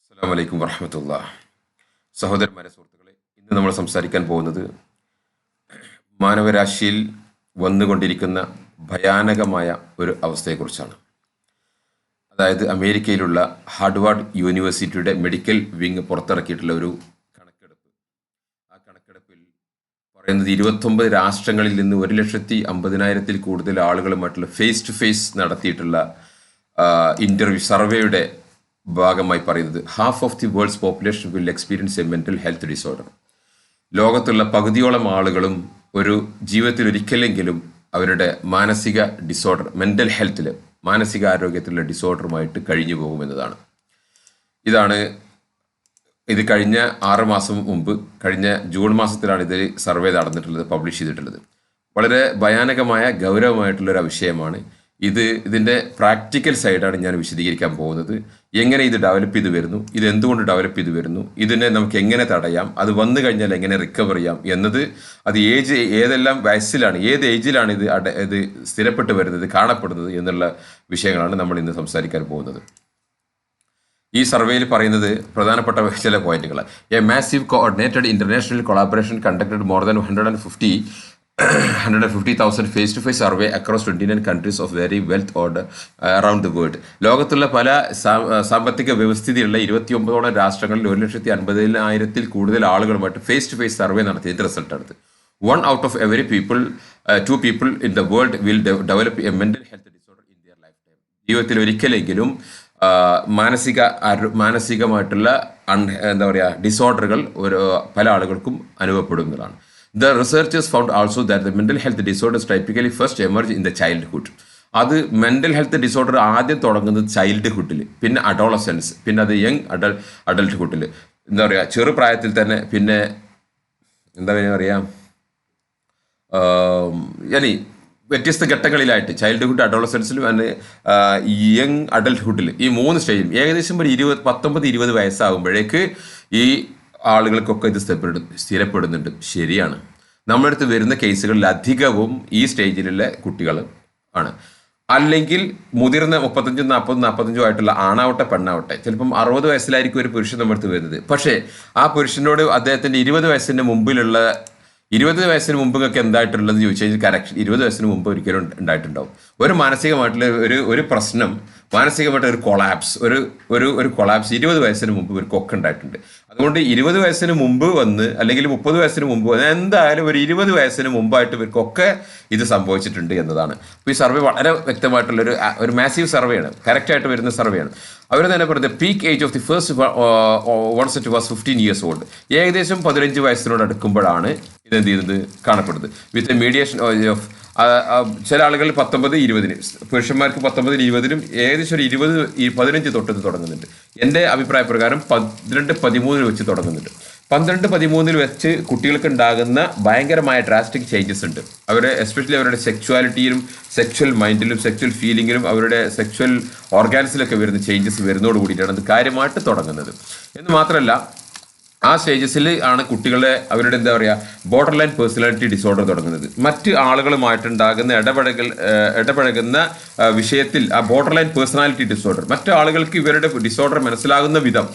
അസ്സലാമു അലൈക്കും വറഹ്മത്തുള്ളാ. സഹോദരന്മാരെ, സുഹൃത്തുക്കളെ, ഇന്ന് നമ്മൾ സംസാരിക്കാൻ പോകുന്നത് മാനവരാശിയിൽ വന്നുകൊണ്ടിരിക്കുന്ന ഭയാനകമായ ഒരു അവസ്ഥയെക്കുറിച്ചാണ്. അതായത് അമേരിക്കയിലുള്ള ഹാർഡ്വാർഡ് യൂണിവേഴ്സിറ്റിയുടെ മെഡിക്കൽ വിങ് പുറത്തിറക്കിയിട്ടുള്ള ഒരു കണക്കെടുപ്പ്. ആ കണക്കെടുപ്പിൽ പറയുന്നത് 29 രാഷ്ട്രങ്ങളിൽ നിന്ന് 1,50,000-ൽ കൂടുതൽ ആളുകളുമായിട്ടുള്ള ഫേസ് ടു ഫേസ് നടത്തിയിട്ടുള്ള ഇന്റർവ്യൂ സർവേയുടെ ഭാഗമായി പറയുന്നത് half of the worlds population will experience A mental health disorder. ലോകത്തുള്ള പകുതിയോളം ആളുകളും ഒരു ജീവിതത്തിൽ ഒരിക്കലെങ്കിലും അവരുടെ മാനസിക ഡിസോർഡർ, മെന്റൽ ഹെൽത്തിൽ, മാനസിക ആരോഗ്യത്തിലുള്ള ഡിസോർഡറുമായിട്ട് കഴിഞ്ഞു പോകുമെന്നതാണ്. ഇത് കഴിഞ്ഞ 6 മാസം മുമ്പ്, കഴിഞ്ഞ ജൂൺ മാസത്തിലാണ് ഇത് സർവേ നടന്നിട്ടുള്ളത്, പബ്ലിഷ് ചെയ്തിട്ടുള്ളത്. വളരെ ഭയാനകമായ ഗൗരവമായിട്ടുള്ളൊരു വിഷയമാണ് ഇതിൻ്റെ പ്രാക്ടിക്കൽ സൈഡാണ് ഞാൻ വിശദീകരിക്കാൻ പോകുന്നത്. എങ്ങനെ ഇത് ഡെവലപ്പ് ചെയ്ത് വരുന്നു, ഇത് എന്തുകൊണ്ട് ഡെവലപ്പ് ചെയ്ത് വരുന്നു, ഇതിനെ നമുക്ക് എങ്ങനെ തടയാം, അത് വന്നു കഴിഞ്ഞാൽ എങ്ങനെ റിക്കവർ ചെയ്യാം എന്നത്, അത് ഏതെല്ലാം വയസ്സിലാണ്, ഏത് ഏജിലാണ് ഇത് സ്ഥിരപ്പെട്ട് വരുന്നത്, കാണപ്പെടുന്നത് എന്നുള്ള വിഷയങ്ങളാണ് നമ്മൾ ഇന്ന് സംസാരിക്കാൻ പോകുന്നത്. ഈ സർവേയിൽ പറയുന്നത് പ്രധാനപ്പെട്ട ചില പോയിന്റുകൾ. A massive coordinated international collaboration conducted more than 150,000 face to face survey across 29 countries of very wealth order around the world. ലോകത്തുള്ള പല സാമ്പത്തിക വ്യവസ്ഥിതിയുള്ള 29 രാഷ്ട്രങ്ങളിൽ 1,50,000-ൽ കൂടുതൽ ആളുകളുമായിട്ട് ഫേസ് ടു ഫേസ് സർവേ നടത്തിയതിന്റെ റിസൾട്ടാണ്. 1 out of every 2 people in the world will develop a mental health disorder in their lifetime. ജീവിതത്തിൽ ഒരിക്കലെങ്കിലും മാനസികമായിട്ടുള്ള എന്താ പറയുക ഡിസോർഡറുകൾ പല ആളുകൾക്കും അനുഭവപ്പെടുന്നതാണ്. The researchers found also that the mental health disorders typically first emerge in the childhood. അത് mental health disorder ആദ്യം തുടങ്ങുന്നത് ചൈൽഡ്ഹുഡിൽ, പിന്നെ അഡോളസൻസ്, പിന്നെ അത് യങ് അഡൾട്ട്ഹുഡിൽ, എന്താ പറയുക ചെറുപ്രായത്തിൽ തന്നെ, പിന്നെ എന്താ പറയുക വ്യത്യസ്ത ഘട്ടങ്ങളിലായിട്ട് ചൈൽഡ്ഹുഡ്, അഡോളസൻസിലും ആൻഡ് യങ് അഡൾട്ട്ഹുഡിൽ, ഈ 3 സ്റ്റേജിലും ഏകദേശം ഒരു 19-20 വയസ്സാകുമ്പോഴേക്ക് ഈ ആളുകൾക്കൊക്കെ ഇത് സ്ഥിരപ്പെടുന്നുണ്ട്. ശരിയാണ്. നമ്മുടെ അടുത്ത് വരുന്ന കേസുകളിൽ അധികവും ഈ സ്റ്റേജിലുള്ള കുട്ടികൾ ആണ്. അല്ലെങ്കിൽ മുതിർന്ന 35, 40, 45 ആയിട്ടുള്ള ആണാവട്ടെ പെണ്ണാവട്ടെ, ചിലപ്പം 60 വയസ്സിലായിരിക്കും ഒരു പുരുഷൻ നമ്മുടെ അടുത്ത് വരുന്നത്. പക്ഷേ ആ പുരുഷനോട് അദ്ദേഹത്തിൻ്റെ 20 വയസ്സിന് മുമ്പൊക്കെ എന്തായിട്ടുള്ളത് ചോദിച്ചു കഴിഞ്ഞാൽ കറക്ഷൻ 20 വയസ്സിന് മുമ്പ് ഒരിക്കലും ഉണ്ടായിട്ടുണ്ടാവും. ഒരു മാനസികമായിട്ടുള്ള ഒരു പ്രശ്നം, മാനസികമായിട്ട് ഒരു കൊളാപ്സ് 20 വയസ്സിന് മുമ്പ് ഇവർക്കൊക്കെ ഉണ്ടായിട്ടുണ്ട്. അതുകൊണ്ട് 20 വയസ്സിന് മുമ്പ് വന്ന്, അല്ലെങ്കിൽ 30 വയസ്സിന് മുമ്പ് വന്ന്, എന്തായാലും ഒരു 20 വയസ്സിന് മുമ്പായിട്ട് ഇവർക്കൊക്കെ ഇത് സംഭവിച്ചിട്ടുണ്ട് എന്നതാണ്. അപ്പോൾ ഈ സർവേ വളരെ വ്യക്തമായിട്ടുള്ള ഒരു മാസീവ് സർവേയാണ്, കറക്റ്റായിട്ട് വരുന്ന സർവേയാണ്. അവർ തന്നെ പറയുന്നത് peak age of the first ones it was 15 years old. ഏകദേശം 15 വയസ്സിനോട് അടുക്കുമ്പോഴാണ് ഇതെന്ത് ചെയ്യുന്നത് കാണപ്പെടുന്നത്. വിത്ത് മീഡിയേഷൻ ഓഫ് ചില ആളുകൾ 19-20, പുരുഷന്മാർക്ക് 19-20, ഏകദേശം ഒരു 15 തൊട്ട് തുടങ്ങുന്നുണ്ട്. എൻ്റെ അഭിപ്രായ പ്രകാരം 12-13 വെച്ച് തുടങ്ങുന്നുണ്ട്. 12-13 വെച്ച് കുട്ടികൾക്ക് ഉണ്ടാകുന്ന ഭയങ്കരമായ ഡ്രാസ്റ്റിക് ചേഞ്ചസ് ഉണ്ട്. എസ്പെഷ്യലി അവരുടെ സെക്ച്വാലിറ്റിയിലും സെക്ച്വൽ മൈൻഡിലും സെക്ച്വൽ ഫീലിങ്ങിലും അവരുടെ സെക്ച്വൽ ഓർഗാൻസിലൊക്കെ വരുന്ന ചേഞ്ചസ് വരുന്നതോട് കൂടിയിട്ടാണ് അത് കാര്യമായിട്ട് തുടങ്ങുന്നത്. എന്ന് മാത്രമല്ല, ആ സ്റ്റേജസിൽ ആണ് കുട്ടികളെ അവരുടെ എന്താ പറയുക ബോർഡർ ലൈൻ പേഴ്സണാലിറ്റി ഡിസോർഡർ തുടങ്ങുന്നത്. മറ്റ് ആളുകളുമായിട്ടുണ്ടാകുന്ന ഇടപഴകുന്ന വിഷയത്തിൽ ആ ബോർഡർ ലൈൻ പേഴ്സണാലിറ്റി ഡിസോർഡർ, മറ്റു ആളുകൾക്ക് ഇവരുടെ ഡിസോർഡർ മനസ്സിലാകുന്ന വിധം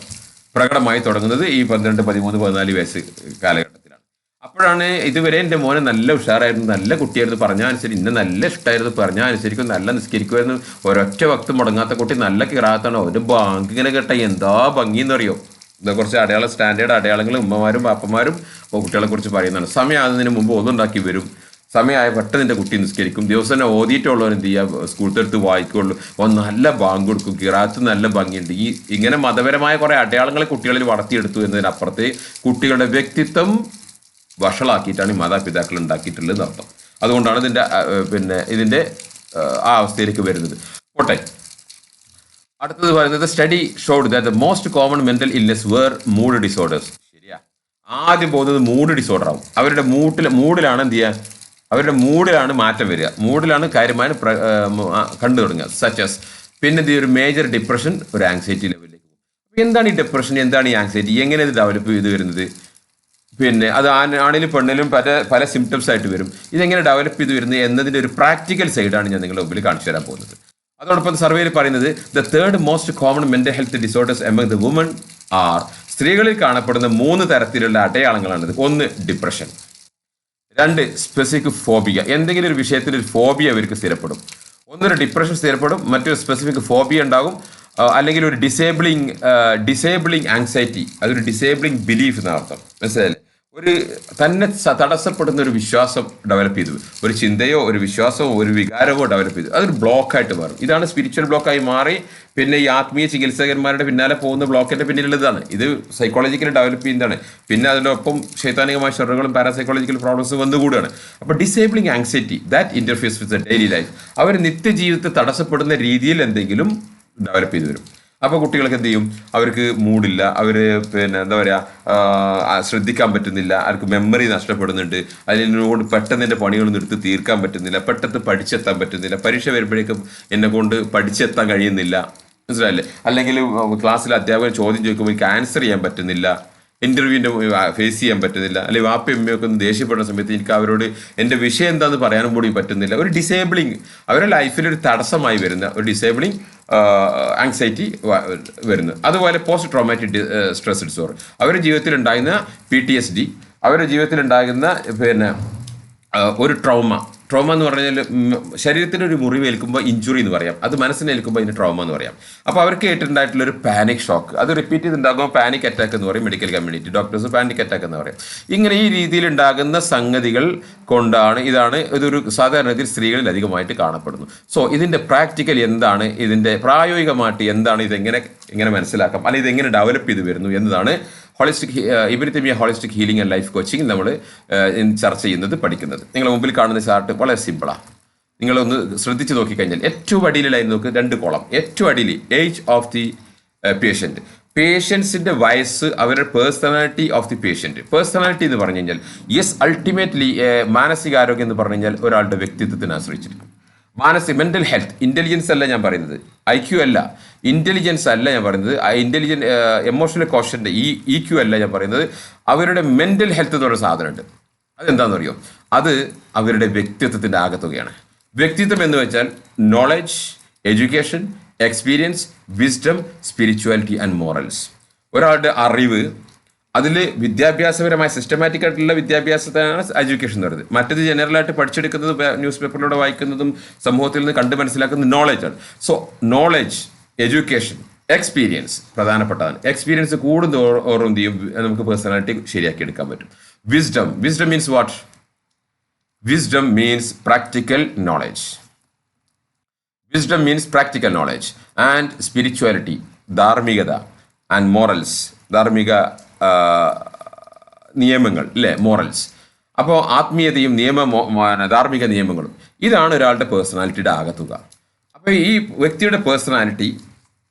പ്രകടമായി തുടങ്ങുന്നത് ഈ 12, 13, 14 വയസ്സ് കാലഘട്ടത്തിലാണ്. അപ്പോഴാണ് ഇതുവരെ എൻ്റെ മോനെ നല്ല ഉഷാറായിരുന്നു, നല്ല കുട്ടിയായിരുന്നു, പറഞ്ഞാൽ അനുസരിച്ച് ഇന്നെ നല്ല ഇഷ്ടമായിരുന്നു, പറഞ്ഞാൽ അനുസരിക്കും, നല്ല നിസ്കരിക്കുമായിരുന്നു, ഒരൊറ്റ വക്ത് മുടങ്ങാത്ത കുട്ടി, നല്ല കിറാത്താണ്, ഒരു ബാങ്ക് ഇങ്ങനെ കേട്ട എന്താ ഭംഗിയെന്നറിയോ. ഇതാ കുറച്ച് സ്റ്റാൻഡേർഡ് അടയാളങ്ങൾ ഉമ്മമാരും പാപ്പന്മാരും കുട്ടികളെ കുറിച്ച് പറയുന്നതാണ്. സമയമാകുന്നതിന് മുമ്പ് ഒന്നുണ്ടാക്കി വരും, സമയമായ പെട്ടെന്ന് എൻ്റെ കുട്ടി നിസ്കരിക്കും, ദിവസം തന്നെ ഓതിയിട്ടുള്ളവർ എന്ത് ചെയ്യുക സ്കൂളിൽ എടുത്ത് വായിക്കുള്ളൂ, നല്ല ബാങ്ക് കൊടുക്കും, കിറാത്ത് നല്ല ഭംഗിയുണ്ട്. ഇങ്ങനെ മതപരമായ കുറേ അടയാളങ്ങൾ കുട്ടികളിൽ വളർത്തിയെടുത്തു എന്നതിനപ്പുറത്ത് കുട്ടികളുടെ വ്യക്തിത്വം വഷളാക്കിയിട്ടാണ് ഈ മാതാപിതാക്കൾ ഉണ്ടാക്കിയിട്ടുള്ളത് അർത്ഥം. അതുകൊണ്ടാണ് ഇതിൻ്റെ ആ അവസ്ഥയിലേക്ക് വരുന്നത്. പോട്ടെ, അടുത്തത് പറയുന്നത് study showed that the most common mental illness were mood disorders. ശരിയാ, ആദ്യം പോകുന്നത് മൂഡ് ഡിസോർഡർ ആവും. അവരുടെ മൂഡിലാണ് എന്ത് ചെയ്യുക, അവരുടെ മൂഡിലാണ് മാറ്റം വരിക, മൂഡിലാണ് കാര്യമായി കണ്ടു തുടങ്ങുക. സച്ചസ് പിന്നെ എന്ത് ഒരു മേജർ ഡിപ്രഷൻ, ഒരു ആങ്സൈറ്റി ലെവലിലേക്ക് പോകും. എന്താണ് ഈ ഡിപ്രഷൻ, എന്താണ് ഈ ആങ്സൈറ്റി, എങ്ങനെ ഇത് ഡെവലപ്പ് ചെയ്ത് വരുന്നത്, പിന്നെ അത് ആണിലും പെണ്ണിലും പല സിംറ്റംസ് ആയിട്ട് വരും. ഇതെങ്ങനെ ഡെവലപ്പ് ചെയ്ത് വരുന്നത് എന്നതിൻ്റെ ഒരു പ്രാക്ടിക്കൽ സൈഡാണ് ഞാൻ നിങ്ങളുടെ മുമ്പിൽ കാണിച്ചു തരാൻ പോകുന്നത്. അതോടൊപ്പം സർവേയിൽ പറയുന്നത് the third most common mental health disorders among the women are സ്ത്രീകളിൽ കാണപ്പെടുന്ന 3 തരത്തിലുള്ള അടയാളങ്ങളാണിത്. 1 ഡിപ്രഷൻ, 2 സ്പെസിഫിക് ഫോബിയ, എന്തെങ്കിലും ഒരു വിഷയത്തിൽ ഒരു ഫോബിയ അവർക്ക് സ്ഥിരപ്പെടും. ഒന്നൊരു ഡിപ്രഷൻ സ്ഥിരപ്പെടും, മറ്റൊരു സ്പെസിഫിക് ഫോബിയ ഉണ്ടാകും, അല്ലെങ്കിൽ ഒരു ഡിസേബിളിങ് ആങ്സൈറ്റി, അതൊരു ഡിസേബിളിങ് ബിലീഫ് എന്നർത്ഥം. മനസ്സിലായില്ലേ? ഒരു തന്നെ തടസ്സപ്പെടുന്ന ഒരു വിശ്വാസം ഡെവലപ്പ് ചെയ്തു, ഒരു ചിന്തയോ ഒരു വിശ്വാസമോ ഒരു വികാരമോ ഡെവലപ്പ് ചെയ്തു, അതൊരു ബ്ലോക്കായിട്ട് മാറും. ഇതാണ് സ്പിരിച്വൽ ബ്ലോക്കായി മാറി പിന്നെ ഈ ആത്മീയ ചികിത്സകന്മാരുടെ പിന്നാലെ പോകുന്ന ബ്ലോക്കിന്റെ പിന്നിലുള്ളതാണ്. ഇത് സൈക്കോളജിക്കലി ഡെവലപ്പ് ചെയ്യുന്നതാണ്. പിന്നെ അതിനൊപ്പം ശൈതാനികമായ ഷെറുകളും പാരാസൈക്കോളജിക്കൽ പ്രോബ്ലംസ് വന്നുകൂടുകയാണ്. അപ്പോൾ disabling anxiety that interferes with the daily life, അവർ നിത്യജീവിതത്തെ തടസ്സപ്പെടുന്ന രീതിയിൽ എന്തെങ്കിലും ഡെവലപ്പ് ചെയ്തു വരും. അപ്പോൾ കുട്ടികൾക്ക് എന്ത് ചെയ്യും? അവർക്ക് മൂഡില്ല, അവർ പിന്നെ എന്താ പറയുക, ശ്രദ്ധിക്കാൻ പറ്റുന്നില്ല, അവർക്ക് മെമ്മറി നഷ്ടപ്പെടുന്നുണ്ട്, അതിനോട് പെട്ടെന്ന് എൻ്റെ പണികളൊന്നും എടുത്ത് തീർക്കാൻ പറ്റുന്നില്ല, പെട്ടെന്ന് പഠിച്ചെത്താൻ പറ്റുന്നില്ല, പരീക്ഷ വരുമ്പോഴേക്കും എന്നെ കൊണ്ട് പഠിച്ചെത്താൻ കഴിയുന്നില്ല. മനസ്സിലായില്ലേ? അല്ലെങ്കിൽ ക്ലാസ്സിൽ അധ്യാപകൻ ചോദ്യം ചോദിക്കുമ്പോൾ എനിക്ക് ആൻസർ ചെയ്യാൻ പറ്റുന്നില്ല, ഇന്റർവ്യൂവിൻ്റെ ഫേസ് ചെയ്യാൻ പറ്റുന്നില്ല, അല്ലെങ്കിൽ വാപ്പയും അമ്മയൊക്കെ ഒന്ന് ദേഷ്യപ്പെടുന്ന സമയത്ത് എനിക്ക് അവരോട് എൻ്റെ വിഷയം എന്താണെന്ന് പറയാനും കൂടി പറ്റുന്നില്ല. ഒരു ഡിസേബിളിങ്, അവരുടെ ലൈഫിൽ ഒരു തടസ്സമായി വരുന്ന ഒരു ഡിസേബിളിങ് ആങ്സൈറ്റി വരുന്നു. അതുപോലെ പോസ്റ്റ് ട്രോമാറ്റിക് സ്ട്രെസ് ഡിസോർഡർ, അവരുടെ ജീവിതത്തിൽ ഉണ്ടാകുന്ന PTSD, അവരുടെ ജീവിതത്തിൽ ഉണ്ടാകുന്ന പിന്നെ ഒരു ട്രോമ എന്ന് പറഞ്ഞാൽ ശരീരത്തിന് ഒരു മുറിവേൽക്കുമ്പോൾ ഇഞ്ചുറി എന്ന് പറയാം, അത് മനസ്സിനേൽക്കുമ്പോൾ അതിന് ട്രോമ എന്ന് പറയാം. അപ്പോൾ അവർക്ക് ഏറ്റിട്ടുണ്ടായിട്ടുള്ള ഒരു പാനിക് ഷോക്ക്, അത് റിപ്പീറ്റ് ചെയ്തുണ്ടാകുമ്പോൾ പാനിക് അറ്റാക്ക് എന്ന് പറയും medical community doctors, panic attack എന്ന് പറയും. ഇങ്ങനെ ഈ രീതിയിൽ ഉണ്ടാകുന്ന സംഗതികൾ കൊണ്ടാണ് ഇതൊരു സാധാരണത്തിൽ സ്ത്രീകളിൽ അധികമായിട്ട് കാണപ്പെടുന്നു. സോ ഇതിൻ്റെ പ്രാക്ടിക്കൽ എന്താണ്, ഇതിൻ്റെ പ്രായോഗികമായിട്ട് എന്താണ്, ഇതെങ്ങനെ മനസ്സിലാക്കാം, അല്ലെങ്കിൽ ഇതെങ്ങനെ ഡെവലപ്പ് ചെയ്ത് വരുന്നു എന്നതാണ് ഇബിനിത്തമിയ holistic healing and life coaching നമ്മൾ ചർച്ച ചെയ്യുന്നത്, പഠിക്കുന്നത്. നിങ്ങളുടെ മുമ്പിൽ കാണുന്ന ചാർട്ട് വളരെ സിമ്പിളാണ്. നിങ്ങളൊന്ന് ശ്രദ്ധിച്ച് നോക്കിക്കഴിഞ്ഞാൽ ഏറ്റവും അടിയിലായി നോക്ക്, 2 കോളം. ഏറ്റവും അടിയിൽ ഏജ് ഓഫ് ദി പേഷ്യൻറ്റ്, പേഷ്യൻസിൻ്റെ വയസ്സ്, അവരുടെ personality of the patient. Personality എന്ന് പറഞ്ഞു കഴിഞ്ഞാൽ അൾട്ടിമേറ്റ്ലി മാനസികാരോഗ്യം എന്ന് പറഞ്ഞു കഴിഞ്ഞാൽ ഒരാളുടെ വ്യക്തിത്വത്തിനെ ആശ്രയിച്ചിരിക്കും. മെന്റൽ ഹെൽത്ത്, ഇന്റലിജൻസ് അല്ല ഞാൻ പറയുന്നത്, IQ അല്ല, ഇന്റലിജൻസ് അല്ല ഞാൻ പറയുന്നത്, എമോഷണൽ കോഷൻ്റെ EQ അല്ല ഞാൻ പറയുന്നത്. അവരുടെ മെന്റൽ ഹെൽത്ത് എന്ന് പറയുന്ന സാധനമുണ്ട്. അതെന്താണെന്ന് അറിയോ? അത് അവരുടെ വ്യക്തിത്വത്തിൻ്റെ ആകത്തുകയാണ്. വ്യക്തിത്വം എന്ന് വെച്ചാൽ knowledge, education, experience, wisdom, spirituality and morals. ഒരാളുടെ അറിവ്, അതിൽ വിദ്യാഭ്യാസപരമായ സിസ്റ്റമാറ്റിക് ആയിട്ടുള്ള വിദ്യാഭ്യാസത്തിനാണ് എഡ്യൂക്കേഷൻ എന്ന് പറയുന്നത്. മറ്റത് ജനറലായിട്ട് പഠിച്ചെടുക്കുന്നത്, ന്യൂസ് പേപ്പറിലൂടെ വായിക്കുന്നതും സമൂഹത്തിൽ നിന്ന് കണ്ട് മനസ്സിലാക്കുന്ന നോളജാണ്. സോ നോളജ്, എഡ്യൂക്കേഷൻ, എക്സ്പീരിയൻസ് പ്രധാനപ്പെട്ടതാണ്. എക്സ്പീരിയൻസ് കൂടുന്തോറും എന്ത് ചെയ്യും? നമുക്ക് പേഴ്സണാലിറ്റി ശരിയാക്കി എടുക്കാൻ പറ്റും. Wisdom means what? Wisdom means practical knowledge. Wisdom means practical knowledge and spirituality, ധാർമ്മികത, ആൻഡ് മോറൽസ്, ധാർമ്മിക നിയമങ്ങൾ അല്ലേ, മോറൽസ്. അപ്പോൾ ആത്മീയതയും ധാർമ്മിക നിയമങ്ങളും, ഇതാണ് ഒരാളുടെ പേഴ്സണാലിറ്റിയുടെ ആകത്തുക. അപ്പോൾ ഈ വ്യക്തിയുടെ പേഴ്സണാലിറ്റി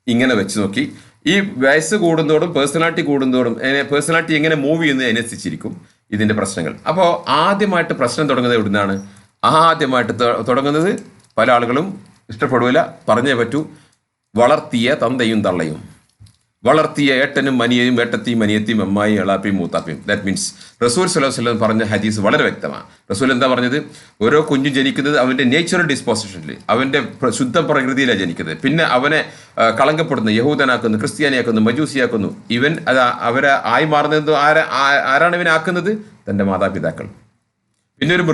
ഇങ്ങനെ വെച്ച് നോക്കി, ഈ വയസ്സ് കൂടുന്നതോടും പേഴ്സണാലിറ്റി എങ്ങനെ മൂവ് ചെയ്യുന്നത് അനുസരിച്ചിരിക്കും ഇതിൻ്റെ പ്രശ്നങ്ങൾ. അപ്പോൾ ആദ്യമായിട്ട് പ്രശ്നം തുടങ്ങുന്നത് എവിടുന്നാണ്? ആദ്യമായിട്ട് തുടങ്ങുന്നത് പല ആളുകളും ഇഷ്ടപ്പെടില്ല, പറഞ്ഞേ പറ്റൂ, വളർത്തിയ തന്തയും തള്ളയും, വളർത്തിയ ഏട്ടനും മനിയയും, ഏട്ടത്തെയും മനിയത്തെയും, അമ്മായിയും എളാപ്പയും മൂത്താപ്പയും. ദാറ്റ് മീൻസ് റസൂൽ സ്വല്ലല്ലാഹു അലൈഹി വസല്ലം പറഞ്ഞ ഹദീസ് വളരെ വ്യക്തമാണ്. റസൂൽ എന്താ പറഞ്ഞത്? ഓരോ കുഞ്ഞും ജനിക്കുന്നത് അവൻ്റെ നേച്ചുറൽ ഡിസ്പോസിഷനിൽ, അവൻ്റെ ശുദ്ധ പ്രകൃതിയിലാണ് ജനിക്കുന്നത്. പിന്നെ അവനെ കളങ്കപ്പെടുന്നു, യഹൂദനാക്കുന്നു, ക്രിസ്ത്യാനിയാക്കുന്നു, മജൂസിയാക്കുന്നു. ഇവൻ അവരെ ആയി മാറുന്നത് ആരാണ് ഇവനാക്കുന്നത്? തൻ്റെ മാതാപിതാക്കൾ. പിന്നെ ഒരു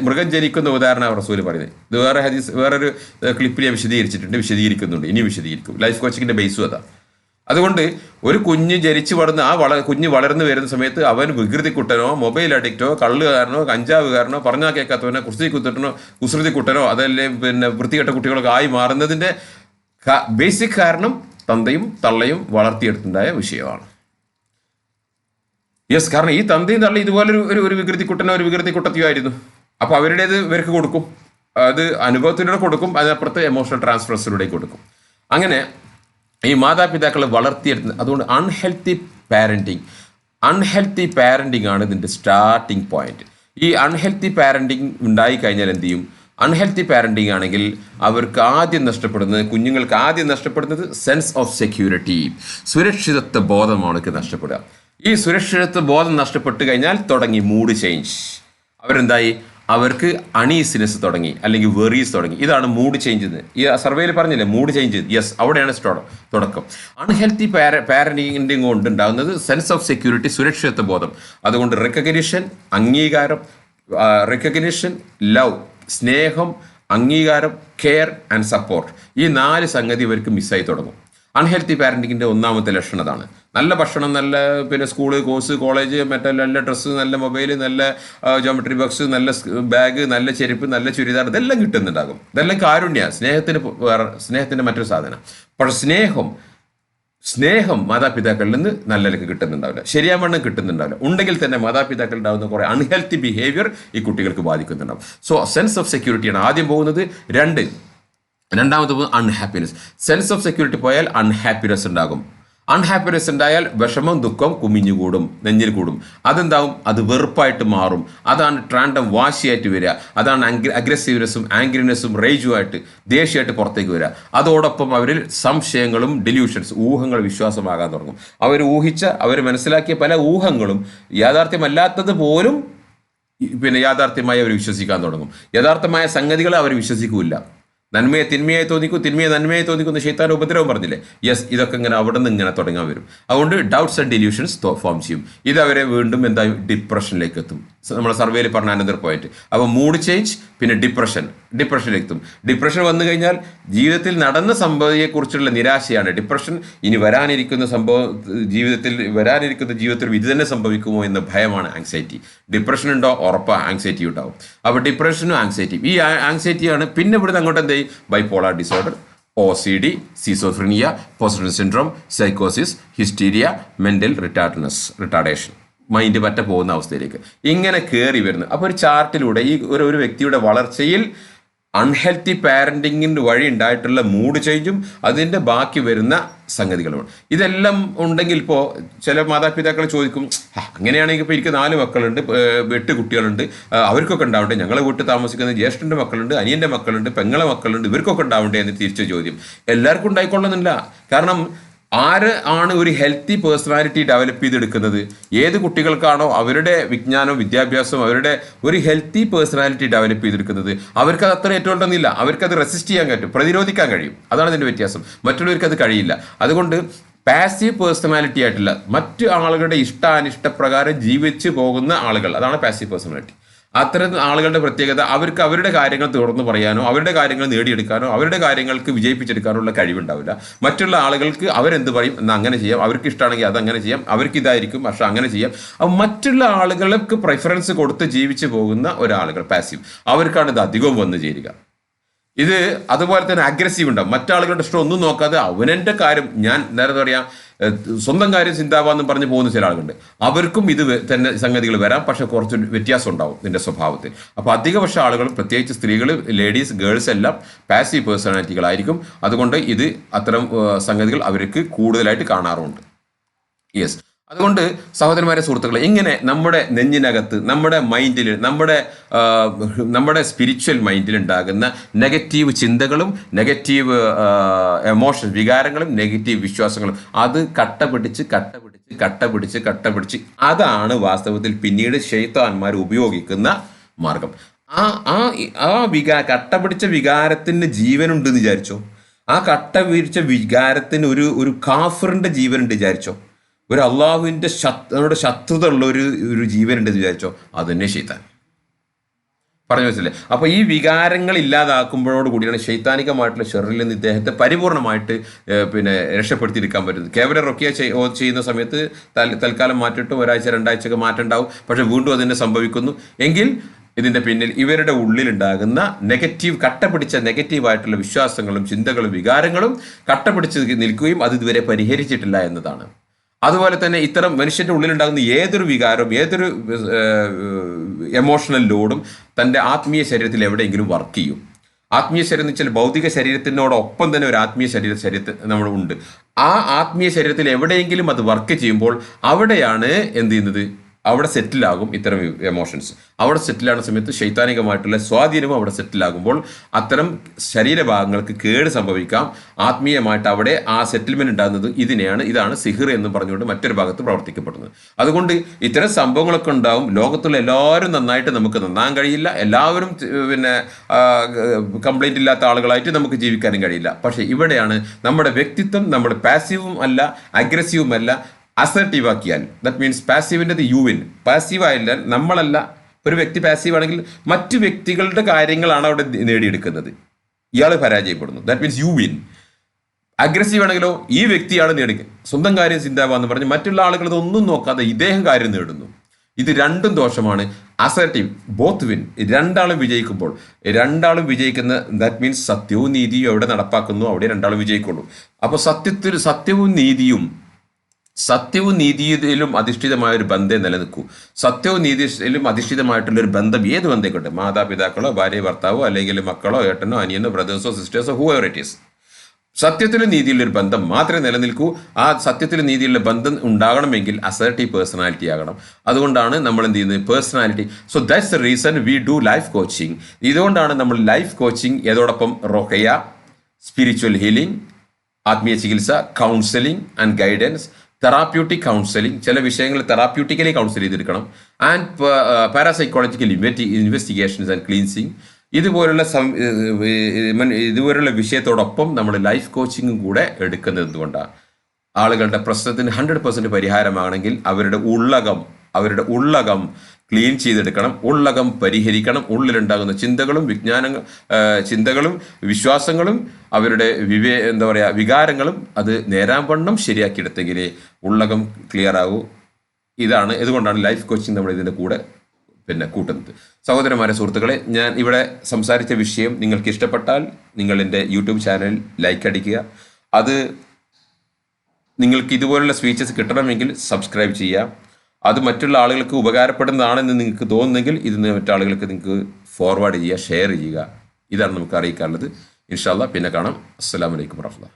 മൃഗം ജനിക്കുന്ന ഉദാഹരണം റസൂൽ പറയുന്നത്. ഇത് വേറൊരു ക്ലിപ്പിൽ ഞാൻ വിശദീകരിക്കുന്നുണ്ട്, ഇനി വിശദീകരിക്കും. ലൈഫ് കോച്ചിങ്ങിൻ്റെ ബേസും അതാ. അതുകൊണ്ട് ഒരു കുഞ്ഞ് ജനിച്ചു വളർന്ന് കുഞ്ഞ് വളർന്നു വരുന്ന സമയത്ത് അവൻ വികൃതി കുട്ടനോ, മൊബൈൽ അഡിക്റ്റോ, കള്ളുകാരനോ, കഞ്ചാവുകാരനോ, പറഞ്ഞാൽ കേൾക്കാത്തവനോ, കുസൃതി കുട്ടനോ, അതല്ലേ പിന്നെ വൃത്തികെട്ട കുട്ടികളൊക്കെ ആയി മാറുന്നതിൻ്റെ ബേസിക് കാരണം തന്തയും തള്ളയും വളർത്തിയെടുത്തുണ്ടായ വിഷയമാണ്. കാരണം ഈ തന്തയും തള്ളി ഇതുപോലെ ഒരു വികൃതി കുട്ടനോ ഒരു വികൃതി കുട്ടത്തിയോ ആയിരുന്നു. അപ്പോൾ അവരുടേത് ഇവർക്ക് കൊടുക്കും, അത് അനുഭവത്തിലൂടെ കൊടുക്കും, അതിനപ്പുറത്ത് എമോഷണൽ ട്രാൻസ്ഫേഴ്സിലൂടെ കൊടുക്കും. അങ്ങനെ ഈ മാതാപിതാക്കളെ വളർത്തിയെടുത്ത്, അതുകൊണ്ട് അൺഹെൽത്തി പാരൻറ്റിങ് ആണ് ഇതിൻ്റെ സ്റ്റാർട്ടിങ് പോയിന്റ്. ഈ അൺഹെൽത്തി പാരൻറ്റിങ് ഉണ്ടായി കഴിഞ്ഞാൽ എന്ത് ചെയ്യും? അൺഹെൽത്തി പാരൻറ്റിങ് ആണെങ്കിൽ കുഞ്ഞുങ്ങൾക്ക് ആദ്യം നഷ്ടപ്പെടുന്നത് സെൻസ് ഓഫ് സെക്യൂരിറ്റി, സുരക്ഷിതത്വ ബോധമാണ് നഷ്ടപ്പെടുക. ഈ സുരക്ഷിതത്വ ബോധം നഷ്ടപ്പെട്ട് കഴിഞ്ഞാൽ തുടങ്ങി മൂഡ് ചേഞ്ച്. അവരെന്തായി? അവർക്ക് അണീസിനെസ് തുടങ്ങി, അല്ലെങ്കിൽ വെറീസ് തുടങ്ങി. ഇതാണ് മൂഡ് ചേഞ്ച് എന്ന് ഈ സർവേയിൽ പറഞ്ഞില്ലേ, മൂഡ് ചേഞ്ച്. യെസ്, അവിടെയാണ് തുടക്കം. അൺഹെൽത്തി പാരന്റിങ് കൊണ്ട് ഉണ്ടാകുന്നത് സെൻസ് ഓഫ് സെക്യൂരിറ്റി, സുരക്ഷിതത്വ ബോധം. അതുകൊണ്ട് റെക്കഗ്നിഷൻ, അംഗീകാരം, ലവ്, സ്നേഹം, അംഗീകാരം, കെയർ ആൻഡ് സപ്പോർട്ട്, ഈ 4 സംഗതി ഇവർക്ക് മിസ്സായി തുടങ്ങും. അൺഹെൽത്തി പാരന്റിങ്ങിന്റെ ഒന്നാമത്തെ ലക്ഷണം അതാണ്. നല്ല ഭക്ഷണം, നല്ല പിന്നെ സ്കൂള്, കോഴ്സ്, കോളേജ്, മറ്റേ നല്ല ഡ്രസ്സ്, നല്ല മൊബൈൽ, നല്ല ജോമെട്രി ബോക്സ്, നല്ല ബാഗ്, നല്ല ചെരുപ്പ്, നല്ല ചുരിദാർ, ഇതെല്ലാം കിട്ടുന്നുണ്ടാകും. ഇതെല്ലാം കാരുണ്യ, സ്നേഹത്തിന്റെ മറ്റൊരു സാധനം. പക്ഷെ സ്നേഹം മാതാപിതാക്കളിൽ നിന്ന് നല്ല നിലക്ക് കിട്ടുന്നുണ്ടാവില്ല, ശരിയാവണ്ണം കിട്ടുന്നുണ്ടാവില്ല. ഉണ്ടെങ്കിൽ തന്നെ മാതാപിതാക്കൾ ഉണ്ടാകുന്ന കുറേ അൺഹെൽത്തി ബിഹേവിയർ ഈ കുട്ടികൾക്ക് ബാധിക്കുന്നുണ്ടാവും. സോ സെൻസ് ഓഫ് സെക്യൂരിറ്റിയാണ് ആദ്യം പോകുന്നത്. രണ്ടാമത് അൺഹാപ്പിനെസ്. സെൻസ് ഓഫ് സെക്യൂരിറ്റി പോയാൽ അൺഹാപ്പിനെസ് ഉണ്ടാകും. അൺഹാപ്പിനെസ് ഉണ്ടായാൽ വിഷമം, ദുഃഖം കുമിഞ്ഞുകൂടും, നെഞ്ഞിൽ കൂടും. അതെന്താവും? അത് വെറുപ്പായിട്ട് മാറും. അതാണ് ട്രാൻഡം വാശിയായിട്ട് വരിക. അതാണ് അഗ്രസീവ്നെസ്സും ആംഗ്രിനെസ്സും റേജുമായിട്ട്, ദേഷ്യമായിട്ട് പുറത്തേക്ക് വരിക. അതോടൊപ്പം അവരിൽ സംശയങ്ങളും ഡെല്യൂഷൻസ്, ഊഹങ്ങൾ വിശ്വാസമാകാൻ തുടങ്ങും. അവർ മനസ്സിലാക്കിയ പല ഊഹങ്ങളും യാഥാർത്ഥ്യമല്ലാത്തത് പോലും പിന്നെ യാഥാർത്ഥ്യമായി അവർ വിശ്വസിക്കാൻ തുടങ്ങും. യഥാർത്ഥമായ സംഗതികളെ അവർ വിശ്വസിക്കില്ല. നന്മയെ തിന്മയായി തോന്നിക്കും, തിന്മയെ നന്മയായി തോന്നിക്കുന്ന ശൈത്താൻ ഉപദ്രവം പറഞ്ഞില്ലേ. യെസ്, ഇതൊക്കെ ഇങ്ങനെ അവിടെ നിന്ന് ഇങ്ങനെ തുടങ്ങാൻ വരും. അതുകൊണ്ട് ഡൗട്ട്സ് ആൻഡ് ഡെല്യൂഷൻസ് ഫോം ചെയ്യും. ഇത് അവരെ വീണ്ടും എന്തായും ഡിപ്രഷനിലേക്ക് എത്തും. നമ്മുടെ സർവേയിൽ പറഞ്ഞ അനദർ പോയിന്റ്. അപ്പോൾ മൂഡ് ചേഞ്ച്, പിന്നെ ഡിപ്രഷനിലേക്ക് എത്തും. ഡിപ്രഷൻ വന്നു കഴിഞ്ഞാൽ ജീവിതത്തിൽ നടന്ന സംഭവത്തെക്കുറിച്ചുള്ള നിരാശയാണ് ഡിപ്രഷൻ. ഇനി വരാനിരിക്കുന്ന ജീവിതത്തിൽ ഇത് തന്നെ സംഭവിക്കുമോ എന്ന ഭയമാണ് ആങ്സൈറ്റി. ഡിപ്രഷൻ ഉണ്ടോ, ഉറപ്പാ ആങ്സൈറ്റി ഉണ്ടാവും. അപ്പോൾ ഡിപ്രഷനും ആങ്സൈറ്റിയും, ഈ ആങ്സൈറ്റിയാണ് പിന്നെ ഇവിടുന്ന് അങ്ങോട്ട് എന്തായി bipolar disorder, OCD, schizophrenia, post syndrome, സൈക്കോസിസ്, ഹിസ്റ്റീരിയ, മെന്റൽ റിട്ടാർഡേഷൻ, മൈൻഡ് പറ്റ പോകുന്ന അവസ്ഥയിലേക്ക് ഇങ്ങനെ കയറി വരുന്നു. അപ്പോൾ ഒരു ചാർട്ടിലൂടെ ഈ ഒരു വ്യക്തിയുടെ വളർച്ചയിൽ അൺഹെൽത്തി പാരന്റിങ്ങിൻ്റെ വഴി ഉണ്ടായിട്ടുള്ള മൂഡ് ചേഞ്ചും അതിൻ്റെ ബാക്കി വരുന്ന സംഗതികളുമാണ്. ഇതെല്ലാം ഉണ്ടെങ്കിൽ ഇപ്പോൾ ചില മാതാപിതാക്കൾ ചോദിക്കും, അങ്ങനെയാണെങ്കിൽ ഇപ്പോൾ എനിക്ക് 4 മക്കളുണ്ട്, 8 കുട്ടികളുണ്ട്, അവർക്കൊക്കെ ഉണ്ടാവണ്ടേ? ഞങ്ങളെ വീട്ടിൽ താമസിക്കുന്ന ജ്യേഷ്ഠൻ്റെ മക്കളുണ്ട്, അനിയൻ്റെ മക്കളുണ്ട്, പെങ്ങളെ മക്കളുണ്ട്, ഇവർക്കൊക്കെ ഉണ്ടാവണ്ടേ എന്ന് തിരിച്ച ചോദ്യം. എല്ലാവർക്കും ഉണ്ടായിക്കൊള്ളുന്നില്ല. കാരണം ആണ് ഒരു ഹെൽത്തി പേഴ്സണാലിറ്റി ഡെവലപ്പ് ചെയ്തെടുക്കുന്നത്? ഏത് കുട്ടികൾക്കാണോ അവരുടെ വിജ്ഞാനവും വിദ്യാഭ്യാസവും അവരുടെ ഒരു ഹെൽത്തി പേഴ്സണാലിറ്റി ഡെവലപ്പ് ചെയ്തെടുക്കുന്നത്, അവർക്കത് അത്ര ഏറ്റുകൊള്ളുന്നില്ല. അവർക്കത് റെസിസ്റ്റ് ചെയ്യാൻ പറ്റും, പ്രതിരോധിക്കാൻ കഴിയും. അതാണ് ഇതിൻ്റെ വ്യത്യാസം. മറ്റുള്ളവർക്ക് അത് കഴിയില്ല. അതുകൊണ്ട് പാസീവ് പേഴ്സണാലിറ്റി ആയിട്ടുള്ള മറ്റു ആളുകളുടെ ഇഷ്ടാനിഷ്ടപ്രകാരം ജീവിച്ച് പോകുന്ന ആളുകൾ, അതാണ് പാസീവ് പേഴ്സണാലിറ്റി. അത്തരം ആളുകളുടെ പ്രത്യേകത, അവർക്ക് അവരുടെ കാര്യങ്ങൾ തുറന്നു പറയാനോ അവരുടെ കാര്യങ്ങൾ നേടിയെടുക്കാനോ അവരുടെ കാര്യങ്ങൾക്ക് വിജയിപ്പിച്ചെടുക്കാനുള്ള കഴിവുണ്ടാവില്ല. മറ്റുള്ള ആളുകൾക്ക് അവരെന്ത് പറയും എന്നാൽ അങ്ങനെ ചെയ്യാം, അവർക്ക് ഇഷ്ടമാണെങ്കിൽ അതങ്ങനെ ചെയ്യാം, അവർക്ക് ഇതായിരിക്കും പക്ഷെ അങ്ങനെ ചെയ്യാം. അപ്പം മറ്റുള്ള ആളുകൾക്ക് പ്രിഫറൻസ് കൊടുത്ത് ജീവിച്ചു പോകുന്ന ഒരാളുകൾ പാസീവ്, അവർക്കാണ് ഇത് അധികവും വന്നു ചേരുക. ഇത് അതുപോലെ തന്നെ അഗ്രസീവ് ഉണ്ടാവും. മറ്റാളുകളുടെ ഇഷ്ടം ഒന്നും നോക്കാതെ അവനെൻ്റെ കാര്യം, ഞാൻ നേരത്തെ പറയാം സ്വന്തം കാര്യം ചിന്താവാന്നും പറഞ്ഞ് പോകുന്ന ചില ആളുകളുണ്ട്. അവർക്കും ഇത് തന്നെ സംഗതികൾ വരാം, പക്ഷെ കുറച്ച് വ്യത്യാസം ഉണ്ടാവും ഇതിൻ്റെ സ്വഭാവത്തിൽ. അപ്പോൾ അധികപക്ഷ ആളുകൾ, പ്രത്യേകിച്ച് സ്ത്രീകൾ, ലേഡീസ്, ഗേൾസ് എല്ലാം പാസീവ് പേഴ്സണാലിറ്റികളായിരിക്കും. അതുകൊണ്ട് ഇത് അത്തരം സംഗതികൾ അവർക്ക് കൂടുതലായിട്ട് കാണാറുണ്ട്. യെസ്, അതുകൊണ്ട് സഹോദരന്മാരെ, സുഹൃത്തുക്കളെ, ഇങ്ങനെ നമ്മുടെ നെഞ്ഞിനകത്ത്, നമ്മുടെ മൈൻഡിൽ, നമ്മുടെ സ്പിരിച്വൽ മൈൻഡിൽ ഉണ്ടാകുന്ന നെഗറ്റീവ് ചിന്തകളും നെഗറ്റീവ് വികാരങ്ങളും നെഗറ്റീവ് വിശ്വാസങ്ങളും അത് കട്ട പിടിച്ച് അതാണ് വാസ്തവത്തിൽ പിന്നീട് ശൈത്താന്മാർ ഉപയോഗിക്കുന്ന മാർഗം. കട്ടപിടിച്ച വികാരത്തിന് ജീവനുണ്ടെന്ന് വിചാരിച്ചോ? ആ കട്ടപിടിച്ച വികാരത്തിന് ഒരു കാഫറിന്റെ ജീവനുണ്ട് വിചാരിച്ചോ? ഒരു അള്ളാഹുവിൻ്റെ ശത്രുത ഉള്ള ഒരു ജീവനുണ്ടെന്ന് വിചാരിച്ചോ? അത് തന്നെ ശൈത്താൻ. പറഞ്ഞു വെച്ചല്ലേ? അപ്പോൾ ഈ വികാരങ്ങൾ ഇല്ലാതാക്കുമ്പോഴോട് കൂടിയാണ് ശൈത്താനികമായിട്ടുള്ള ഷെറിൽ നിന്ന് ഇദ്ദേഹത്തെ പരിപൂർണമായിട്ട് രക്ഷപ്പെടുത്തിയിരിക്കാൻ പറ്റുന്നത്. കേവലം റൊക്കിയ ചെയ്യുന്ന സമയത്ത് തൽക്കാലം മാറ്റിയിട്ട് ഒരാഴ്ച 2 ആഴ്ചയൊക്കെ മാറ്റണ്ടാവും, പക്ഷെ വീണ്ടും അതിനെ സംഭവിക്കുന്നു. എങ്കിൽ ഇതിൻ്റെ പിന്നിൽ ഇവരുടെ ഉള്ളിലുണ്ടാകുന്ന കട്ടപിടിച്ച നെഗറ്റീവായിട്ടുള്ള വിശ്വാസങ്ങളും ചിന്തകളും വികാരങ്ങളും കട്ടപിടിച്ച് നിൽക്കുകയും അത് ഇതുവരെ പരിഹരിച്ചിട്ടില്ല എന്നതാണ്. അതുപോലെ തന്നെ ഇത്തരം മനുഷ്യൻ്റെ ഉള്ളിലുണ്ടാകുന്ന ഏതൊരു വികാരവും ഏതൊരു എമോഷണൽ ലോഡും തൻ്റെ ആത്മീയ ശരീരത്തിൽ എവിടെയെങ്കിലും വർക്ക് ചെയ്യും. ആത്മീയ ശരീരം എന്ന് വെച്ചാൽ ഭൗതിക ശരീരത്തിനോടൊപ്പം തന്നെ ഒരു ആത്മീയ ശരീരത്തിൽ നമ്മളുണ്ട്. ആ ആത്മീയ ശരീരത്തിൽ എവിടെയെങ്കിലും അത് വർക്ക് ചെയ്യുമ്പോൾ അവിടെയാണ് എന്ത് ചെയ്യുന്നത്? അവിടെ സെറ്റിലാകും ഇത്തരം എമോഷൻസ്. അവിടെ സെറ്റിലാകുന്ന സമയത്ത് ശൈത്താനികമായിട്ടുള്ള സ്വാധീനവും അവിടെ സെറ്റിലാകുമ്പോൾ അത്തരം ശരീരഭാഗങ്ങൾക്ക് കേട് സംഭവിക്കാം. ആത്മീയമായിട്ട് അവിടെ ആ സെറ്റിൽമെന്റ് ഉണ്ടാകുന്നത് ഇതാണ് സിഹിർ എന്ന് പറഞ്ഞുകൊണ്ട് മറ്റൊരു ഭാഗത്ത് പ്രവർത്തിക്കപ്പെടുന്നത്. അതുകൊണ്ട് ഇത്തരം സംഭവങ്ങളൊക്കെ ഉണ്ടാവും. ലോകത്തുള്ള എല്ലാവരും നന്നായിട്ട് നമുക്ക് നന്നാൻ കഴിയില്ല. എല്ലാവരും പിന്നെ കംപ്ലൈന്റ് ഇല്ലാത്ത ആളുകളായിട്ട് നമുക്ക് ജീവിക്കാനും കഴിയില്ല. പക്ഷേ ഇവിടെയാണ് നമ്മുടെ വ്യക്തിത്വം നമ്മൾ പാസീവും അല്ല അഗ്രസീവും അല്ല അസർട്ടീവ് ആക്കിയാൽ, ദാറ്റ് മീൻസ് പാസീവിൻ്റെ യു വിൻ. പാസീവ് ആയാൽ നമ്മളല്ല, ഒരു വ്യക്തി പാസീവ് ആണെങ്കിൽ മറ്റു വ്യക്തികളുടെ കാര്യങ്ങളാണ് അവിടെ നേടിയെടുക്കുന്നത്, ഇയാൾ പരാജയപ്പെടുന്നു. That means you win. Aggressive ആണെങ്കിലോ ഈ വ്യക്തിയാണ് നേടുക, സ്വന്തം കാര്യം ചിന്താവാന്ന് പറഞ്ഞ് മറ്റുള്ള ആളുകൾ ഇതൊന്നും നോക്കാതെ ഇദ്ദേഹം കാര്യം നേടുന്നു. ഇത് രണ്ടും ദോഷമാണ്. അസർട്ടീവ് ബോത്ത് വിൻ, രണ്ടാളും വിജയിക്കുമ്പോൾ, രണ്ടാളും വിജയിക്കുന്ന ദാറ്റ് മീൻസ് സത്യവും നീതിയും എവിടെ നടപ്പാക്കുന്നു അവിടെ രണ്ടാളും വിജയിക്കുള്ളൂ. അപ്പോൾ സത്യവും നീതിയിലും അധിഷ്ഠിതമായ ഒരു ബന്ധം നിലനിൽക്കൂ. സത്യവും നീതിയിലും അധിഷ്ഠിതമായിട്ടുള്ളൊരു ബന്ധം ഏത് ബന്ധമായിക്കോട്ടെ, മാതാപിതാക്കളോ ഭാര്യ ഭർത്താവോ അല്ലെങ്കിൽ മക്കളോ ഏട്ടനോ അനിയനോ ബ്രദേഴ്സോ സിസ്റ്റേഴ്സോ ഹൂ എവർ ഇറ്റ് ഈസ്, സത്യത്തിലും നീതിയിലൊരു ബന്ധം മാത്രമേ നിലനിൽക്കൂ. ആ സത്യത്തിലും നീതിയുള്ള ബന്ധം ഉണ്ടാകണമെങ്കിൽ അസർട്ടീവ് പേഴ്സണാലിറ്റി ആകണം. അതുകൊണ്ടാണ് നമ്മൾ എന്ത് ചെയ്യുന്നത്, personality. So that's the reason we do life coaching. ഇതുകൊണ്ടാണ് നമ്മൾ ലൈഫ് കോച്ചിങ്, ഏതോടൊപ്പം റൊഖയ, സ്പിരിച്വൽ ഹീലിംഗ്, ആത്മീയ ചികിത്സ, counselling and guidance, therapeutic counselling, ചില വിഷയങ്ങൾ തെറാപ്യൂട്ടിക്കലി കൗൺസിൽ ചെയ്തെടുക്കണം, and parapsychological investigations and cleansing. ഇതുപോലുള്ള വിഷയത്തോടൊപ്പം നമ്മൾ ലൈഫ് കോച്ചിങ്ങും കൂടെ എടുക്കുന്നത് എന്തുകൊണ്ടാണ്? ആളുകളുടെ പ്രശ്നത്തിന് 100% പരിഹാരമാണെങ്കിൽ അവരുടെ ഉള്ളകം ക്ലീൻ ചെയ്തെടുക്കണം, ഉള്ളകം പരിഹരിക്കണം. ഉള്ളിലുണ്ടാകുന്ന ചിന്തകളും വിശ്വാസങ്ങളും അവരുടെ വികാരങ്ങളും അത് നേരാവണ്ണം ശരിയാക്കിയെടുത്തെങ്കിലേ ഉള്ളകം ക്ലിയർ ആകൂ. ഇതുകൊണ്ടാണ് ലൈഫ് കോച്ചിങ് നമ്മൾ ഇതിൻ്റെ കൂടെ കൂട്ടുന്നത്. സഹോദരന്മാരെ, സുഹൃത്തുക്കളെ, ഞാൻ ഇവിടെ സംസാരിച്ച വിഷയം നിങ്ങൾക്ക് ഇഷ്ടപ്പെട്ടാൽ നിങ്ങൾ എൻ്റെ യൂട്യൂബ് ചാനൽ ലൈക്ക് അടിക്കുക. അത് നിങ്ങൾക്ക് ഇതുപോലുള്ള സ്പീച്ചസ് കിട്ടണമെങ്കിൽ സബ്സ്ക്രൈബ് ചെയ്യുക. അത് മറ്റുള്ള ആളുകൾക്ക് ഉപകാരപ്പെടുന്നതാണെന്ന് നിങ്ങൾക്ക് തോന്നുന്നെങ്കിൽ ഇത് മറ്റാളുകൾക്ക് നിങ്ങൾക്ക് ഫോർവേഡ് ചെയ്യുക, ഷെയർ ചെയ്യുക. ഇതാണ് നമുക്ക് അറിയിക്കാനുള്ളത്. ഇൻഷാ അല്ലാഹ് പിന്നെ കാണാം. അസ്സലാമു അലൈക്കും വറഹ്മത്തുള്ളാഹി.